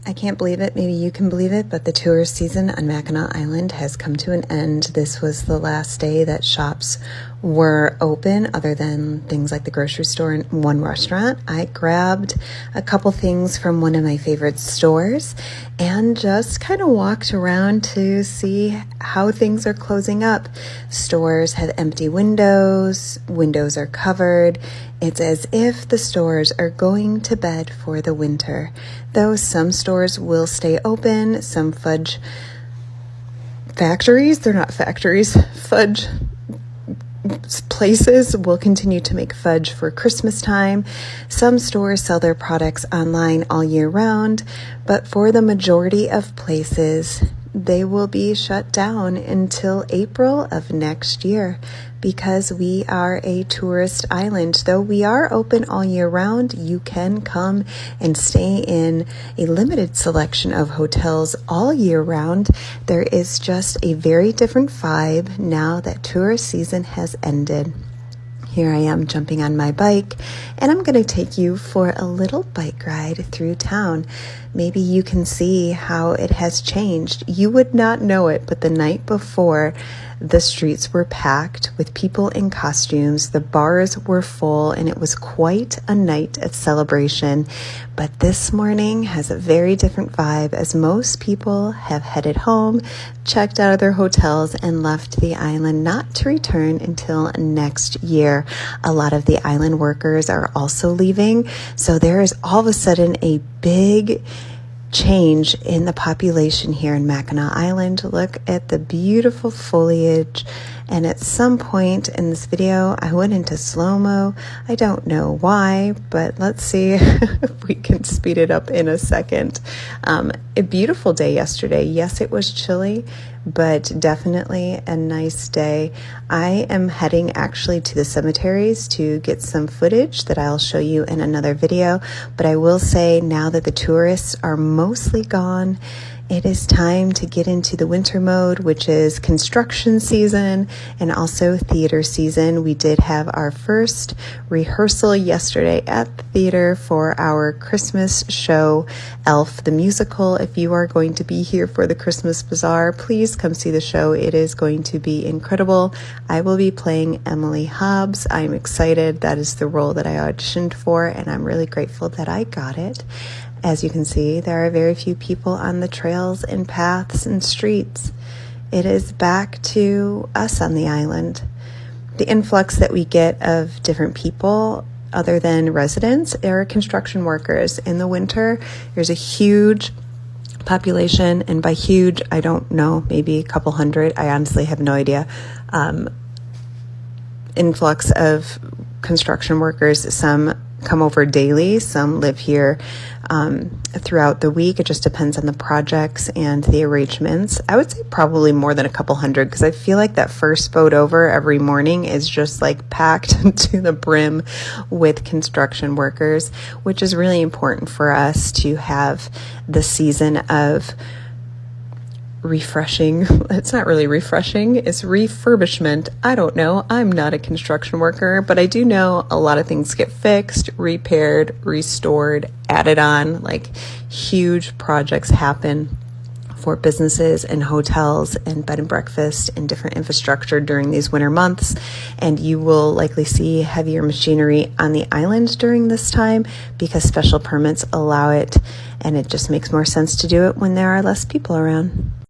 I can't believe it. Maybe you can believe it, but the tourist season on Mackinac Island has come to an end. This was the last day that shops were open, other than things like the grocery store and one restaurant. I grabbed a couple things from one of my favorite stores and just kind of walked around to see how things are closing up. Stores have empty windows are covered. It's as if the stores are going to bed for the winter. Though some stores will stay open, some fudge factories, they're not factories, fudge places will continue to make fudge for Christmas time. Some stores sell their products online all year round, but for the majority of places, they will be shut down until April of next year because we are a tourist island. Though we are open all year round, you can come and stay in a limited selection of hotels all year round. There is just a very different vibe now that tourist season has ended. Here I am jumping on my bike, and I'm going to take you for a little bike ride through town. Maybe you can see how it has changed. You would not know it, but the night before, the streets were packed with people in costumes. The bars were full, and it was quite a night of celebration. But this morning has a very different vibe, as most people have headed home, checked out of their hotels, and left the island, not to return until next year. A lot of the island workers are also leaving, so there is all of a sudden a big change in the population here in Mackinac Island. Look at the beautiful foliage. And at some point in this video, I went into slow-mo. I don't know why, but let's see if we can speed it up in a second. A beautiful day yesterday. Yes, it was chilly, but definitely a nice day. I am heading actually to the cemeteries to get some footage that I'll show you in another video. But I will say, now that the tourists are mostly gone, it is time to get into the winter mode, which is construction season and also theater season. We did have our first rehearsal yesterday at the theater for our Christmas show, Elf the Musical. If you are going to be here for the Christmas Bazaar, please come see the show. It is going to be incredible. I will be playing Emily Hobbs. I'm excited. That is the role that I auditioned for, and I'm really grateful that I got it. As you can see, there are very few people on the trails and paths and streets. It is back to us on the island. The influx that we get of different people, other than residents, are construction workers. In the winter, there's a huge population, and by huge, I don't know, maybe a couple hundred. I honestly have no idea. Influx of construction workers. Some come over daily, some live here throughout the week. It just depends on the projects and the arrangements. I would say probably more than a couple hundred, because I feel like that first boat over every morning is just like packed to the brim with construction workers, which is really important for us to have the season of refreshing. It's not really refreshing, it's refurbishment. I don't know. I'm not a construction worker, but I do know a lot of things get fixed, repaired, restored, added on. Like, huge projects happen for businesses and hotels and bed and breakfast and different infrastructure during these winter months. And you will likely see heavier machinery on the island during this time because special permits allow it, and it just makes more sense to do it when there are less people around.